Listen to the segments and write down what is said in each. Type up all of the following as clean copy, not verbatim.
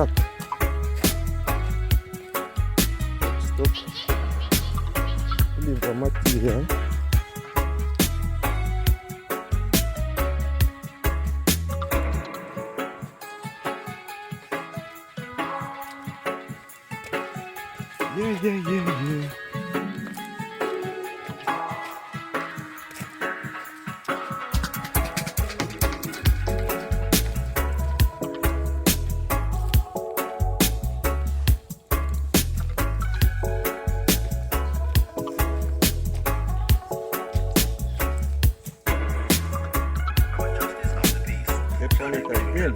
track. Stop. Looking for material. Yeah. Step on it again.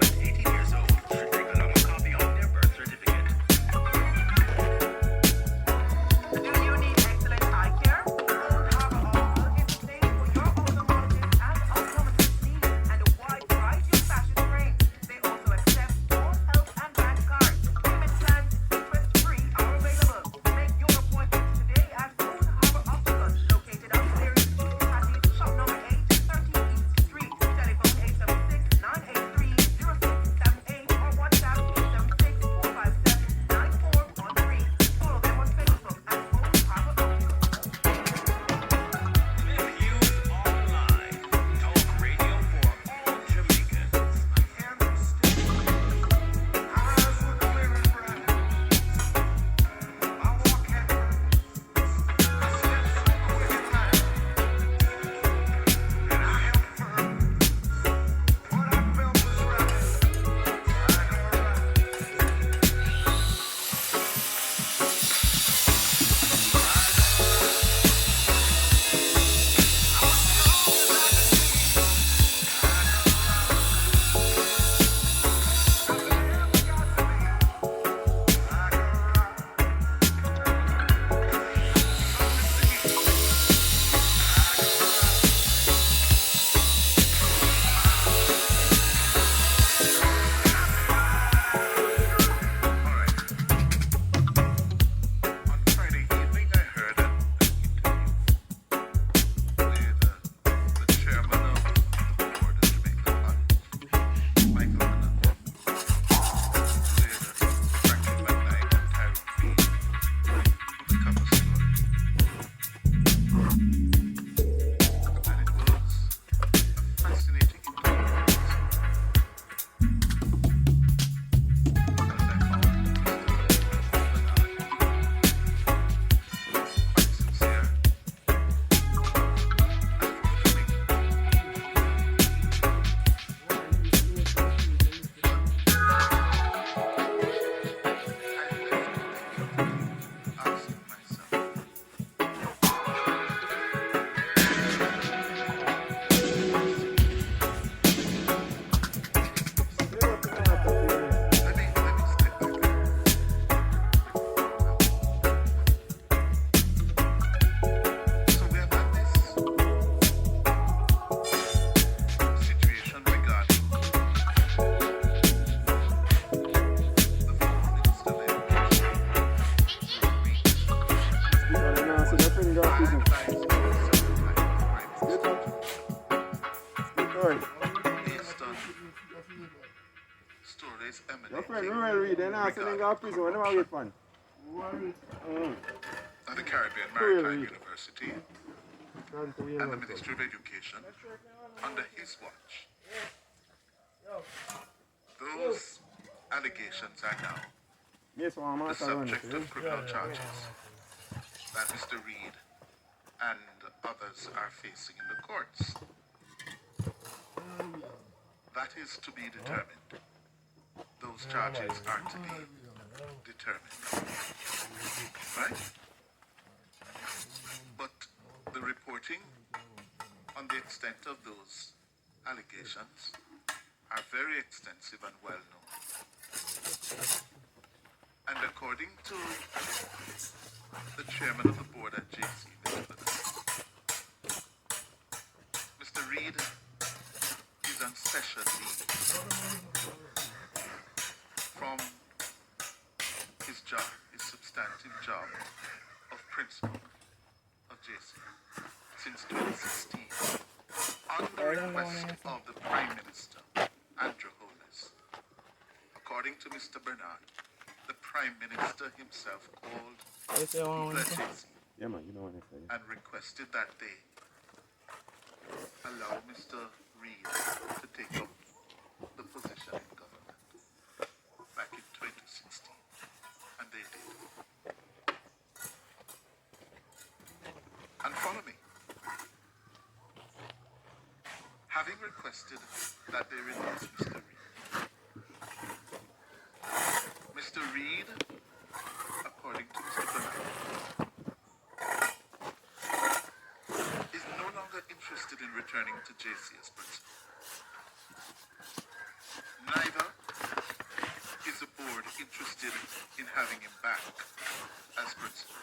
Your friend will read and ask them to go to prison. What do I wait for? At the Caribbean Maritime University and the Ministry of Education under his watch. Those allegations are now the subject of criminal charges that Mr. Reed and others are facing in the courts. That is to be determined. Those charges are to be determined. Right? But the reporting on the extent of those allegations are very extensive and well known. And according to the chairman of the board at JC, Mr. Reed is on special leave from his job, his substantive job of principal of JC since 2016 on the request of the Prime Minister, Andrew Holness. According to Mr. Bernard, Prime Minister himself called Yeah, man, you know what I say. and requested that they allow Mr. Reid to take up the position in government back in 2016. And they did. And follow me. Having requested that they release Mr. Reid, according to Mr. Bernard, is no longer interested in returning to JC as principal. Neither is the board interested in having him back as principal.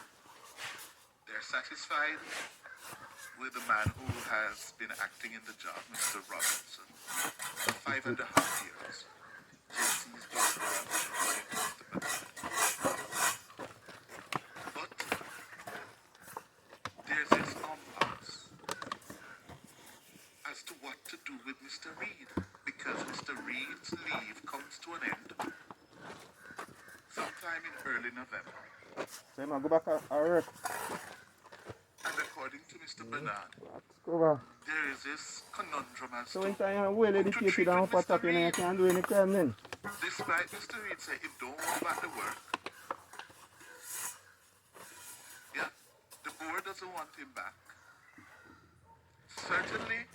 They're satisfied with the man who has been acting in the job, Mr. Robinson, for 5.5 years. JC's but there's this impasse as to what to do with Mr. Reid, because Mr. Reid's leave comes to an end sometime in early November. So I'm go back at work. And according to Mr. Bernard, there is this conundrum as so to when I'm well educated and up top, you know, you can't do any crime then. despite Mr. Reid say he don't want back to work. Yeah, the board doesn't want him back. Certainly,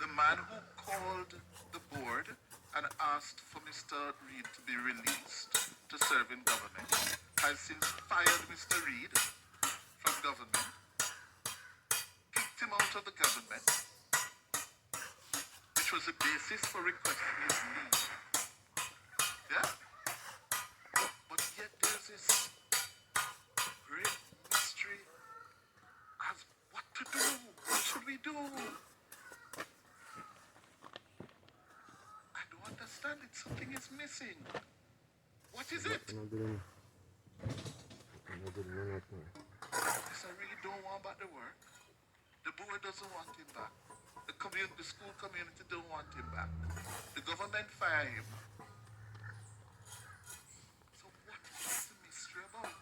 the man who called the board and asked for Mr. Reid to be released to serve in government has since fired Mr. Reid from government, kicked him out of the government, which was the basis for requesting his leave. Yeah? But yet there's this great mystery as what to do. What should we do? I don't understand it. Something is missing. What is it? Yes, I really don't want back to work. The board doesn't want him back. The school community don't want him back. The government fire him. So what is the mystery about?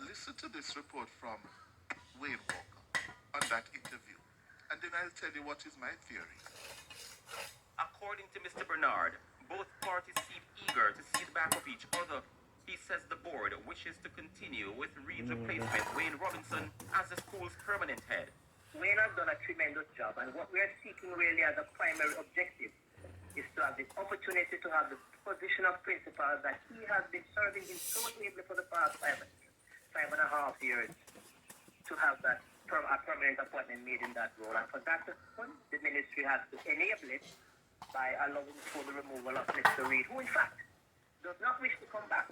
Listen to this report from Wayne Walker on that interview, and then I'll tell you what is my theory. According to Mr. Bernard, both parties seem eager to see the back of each other. He says the board wishes to continue with Reid's replacement, Wayne Robinson, as the school's permanent head. Wayne has done a tremendous job, and what we are seeking really as a primary objective is to have the opportunity to have the position of principal that he has been serving in so ably for the past 5.5 years, to have that a permanent appointment made in that role. And for that to happen, the ministry has to enable it by allowing for the removal of Mr. Reid, who in fact does not wish to come back.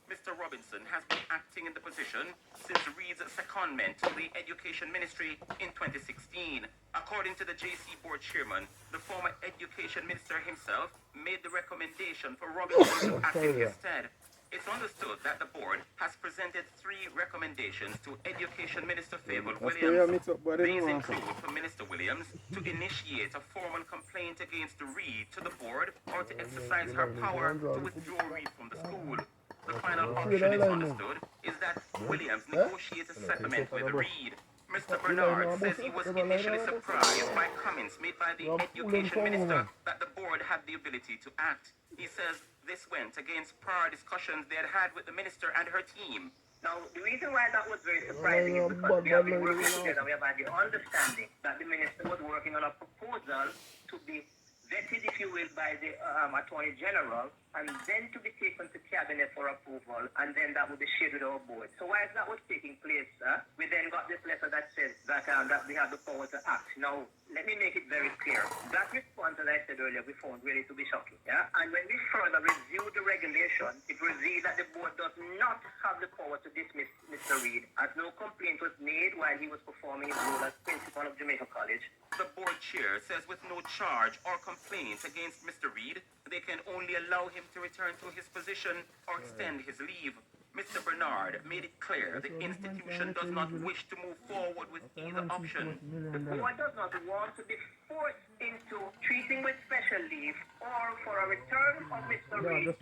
Mr. Robinson has been acting in the position since Reid's secondment to the Education Ministry in 2016. According to the JC Board Chairman, the former Education Minister himself made the recommendation for Robinson to act in his stead. It's understood that the board has presented 3 recommendations to Education Minister Favour Williams. These include for Minister Williams to initiate a formal complaint against Reid to the board or to exercise her power to withdraw Reid from the school. The final option, it's understood, is that Williams negotiates a settlement with Reid. Mr. Bernard says he was initially surprised by comments made by the Education Minister that the board had the ability to act. He says this went against prior discussions they had had with the minister and her team. Now, the reason why that was very surprising is because we have been working together. We have had the understanding that the minister was working on a proposal to be vetted, if you will, by the Attorney General, and then to be taken to Cabinet for approval, and then that would be shared with our board. So while that was taking place, we then got this letter that says that we have the power to act. Now, let me make it very clear. That response, as I said earlier, we found really to be shocking. Yeah? And when we further reviewed the regulation, it revealed that the board does not have the power to dismiss Mr. Reid, as no complaint was made while he was performing his role as principal of Jamaica College. The board chair says with no charge or complaint against Mr. Reid, they can only allow him to return to his position or extend his leave. Mr. Bernard made it clear the institution does not wish to move forward with either option. The board does not want to be forced into treating with special leave or for a return of Mr. Mr.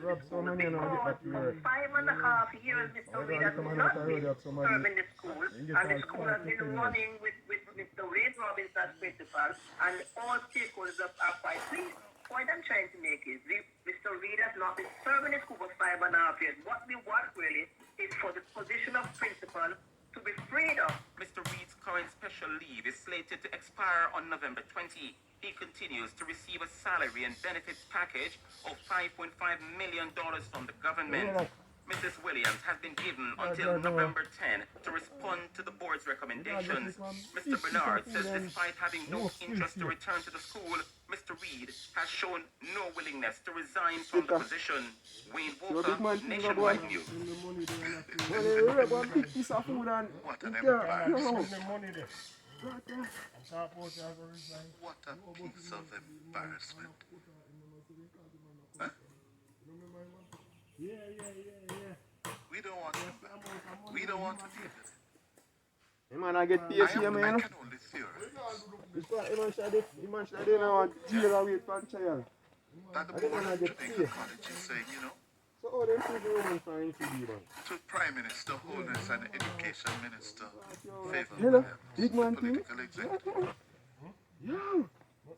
Reed. Because for 5.5 years, Mr. Reed has not been serving the school, and the school has been running with Mr. Reed Robinson as principal, and all stakeholders are quite pleased. The point I'm trying to make is Mr. Reed has not been serving the school for 5.5 years. What we want really is for the position of principal to be freed up. Mr. Reed's current special leave is slated to expire on November 20. He continues to receive a salary and benefits package of $5.5 million from the government. Mrs. Williams has been given until November 10 to respond to the board's recommendations. Mr. Bernard says despite having no interest to return to the school, Mr. Reed has shown no willingness to resign from the position. Wayne Walker, Nationwide News. What an embarrassment. What a piece of embarrassment. Huh? We don't want him back. We don't want to deal with it. Hey man, I get PhD, I man. can only theorize He man should have done jail away from child. that the board of Jamaica College is saying, So how them people women find CB, man? to Prime Minister Holness and Education Minister Favor Hello, Williams, big man thing. political executive. Yo.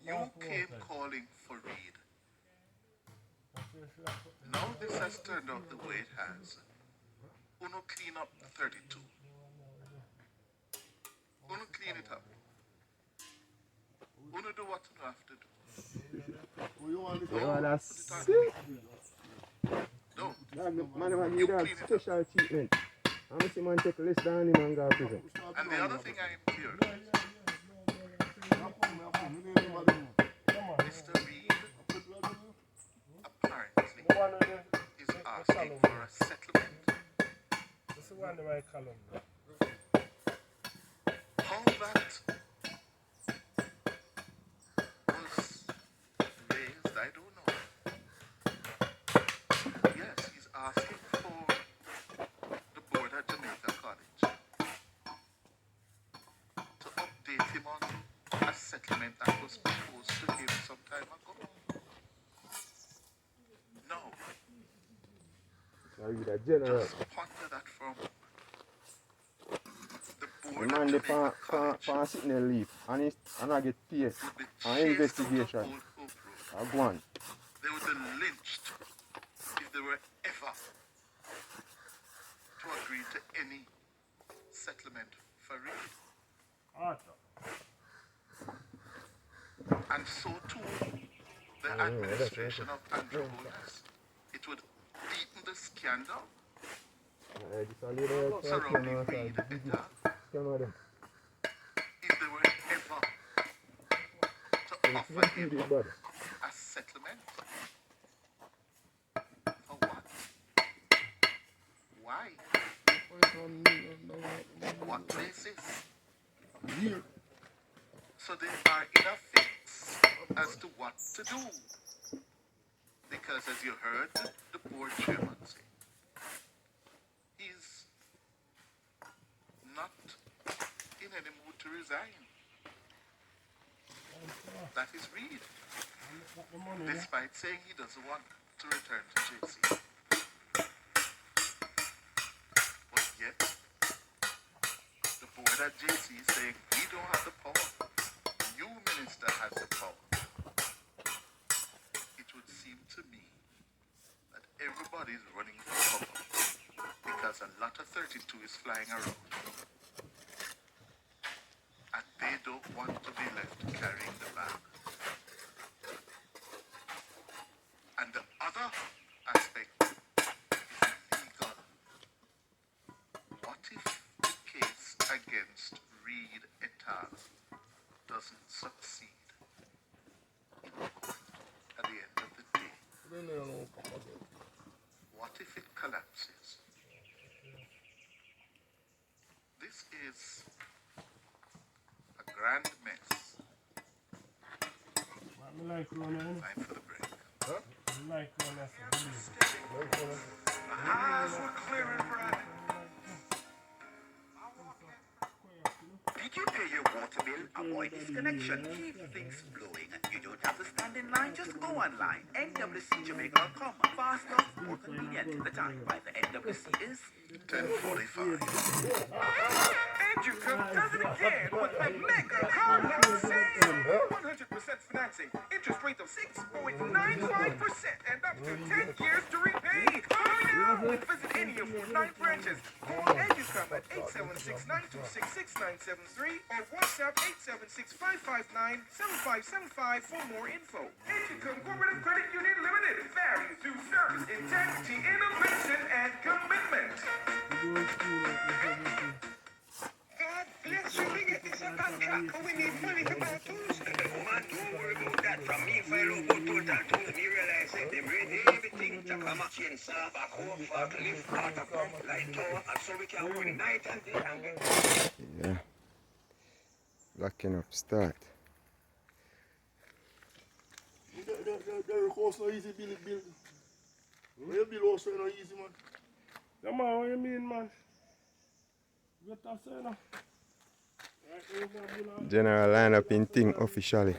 You came calling for Reed. Now this has turned out the way it has. Uno clean up 32. Uno clean it up. Uno do what you have to do. Oh, that's sick. No. Man, man, give that special treatment. I'm see man take less than him and go to prison. And the other thing I am clear of, Mr. Reed apparently is asking for a settlement. How that was raised, I don't know. Yes, he's asking for the board at Jamaica College to update him on a settlement that was proposed to him some time ago. No, Now you the general. just ponder that for a moment. The The board man at they Jamaica College for sitting there leave and I get paid would be an chased out of investigation. Old Hope Road. I go on. They would be lynched if they were ever to agree to any settlement for Reed. And so too, the administration of Andrew Holness. It would deepen the scandal surrounding Reed et al. If they were ever to offer him a settlement. For what? Why? What basis? So they are in a fix as to what to do. Because as you heard the board chairman say, he's not in any mood to resign. That is Reed. Despite saying he doesn't want to return to JC. But yet, the board at JC is saying we don't have the power. You, minister, has the power. It would seem to me that everybody is running for cover because a lot of 32 is flying around. And they don't want to be left carrying the bag. And the other aspect is legal. What if the case against Reed et al. Doesn't succeed in court at the end of the day? What if it collapses? This is a grand mess. Time for the break. Eyes were clearing bright. Did you pay your water bill? Avoid disconnection. Keep things flowing. You don't have to stand in line. Just Just go online, nwcjamaica.com. Faster, more convenient. The time by the NWC is 10:45. Educom does it again with a mega compound sale. 100% financing, interest rate of 6.95%, and up to 10 years to repay. Hurry now! Visit any of our 9 branches. Call Educom at 876-926-6973 or WhatsApp 876-559-7575 for more info. Educom Cooperative Credit Union Limited. Values through service, integrity, innovation, and commitment. God bless you. We get this a contract, but we need money to buy tools. Man, don't worry about that. From me, if I look about total tools, me realize that they ready everything. Takama chainsaw, backhoe, forklift, water pump, light tower, and so we can work night and day and get. Yeah. Locking up start. The course no easy build. Where you build also no easy, man. Come on, what you mean, man? What I say now? General line up in thing officially.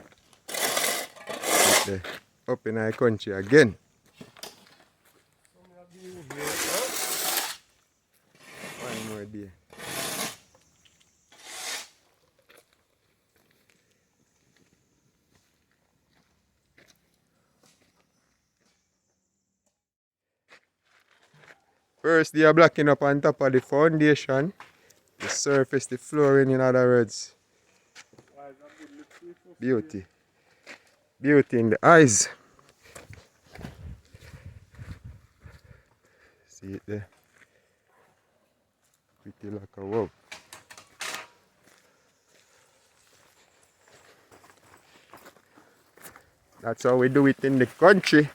Up in our country again. One more day. First they are blocking up on top of the foundation, the surface, the flooring in other words. Beauty. Beauty in the eyes. See it there. Pretty like a wow. That's how we do it in the country.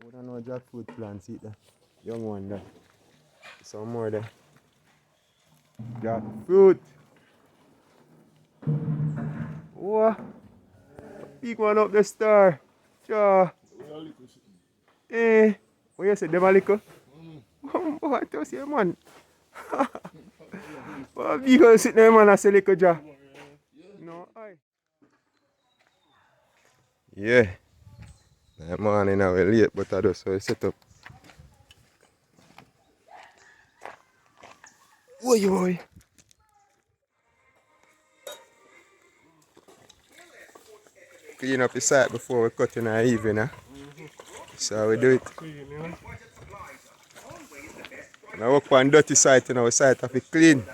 We don't know jackfruit plants, see there. Young one there. Some more there. Jackfruit. Whoa. Big one up the star. Ja. Eh. What you say, them a little? Boy, I tell you, man. What big one sit there, man, and say little ja. No, aye. Yeah. That morning I was late, but I just saw it set up. Oi, oi. Clean up the site before we cut in our evening, huh? So we do it. Now work on dirty site, you know, site have to clean.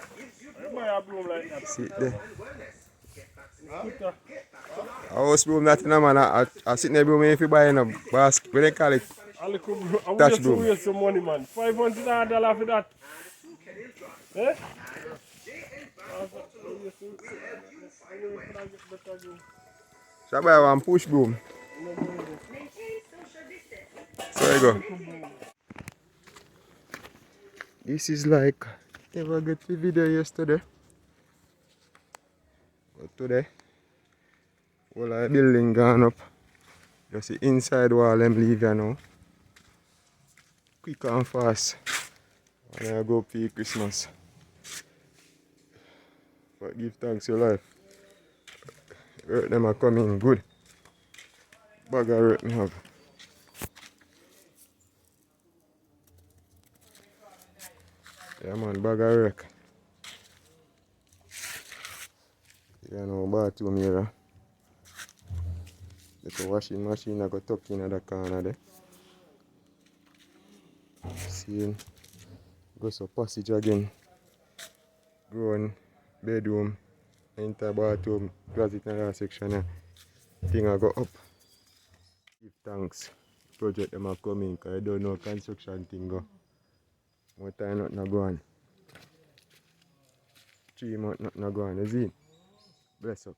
See it there. I house broom that, you know, man. I sit in the broom if you buy a basket. What they call it? Touch broom. I waste some money, man. $500 for that. Eh? So I buy one push broom. So you go. This is like, never get the video yesterday. But today, all our building gone up. Just the inside wall them leave here now. Quick and fast. And I go for Christmas. But give thanks to life. Earth them are coming good. Bag of earth me have. Yeah man, bag of earth. You know, bathroom here. The washing machine I got tucked in the corner there. See, go so passage again. Grown bedroom, enter bathroom, closet in that section here. Thing I go up. Give thanks. Project them are coming because I don't know construction thing go. More time not go on. 3 months not go on, you see? Bless up.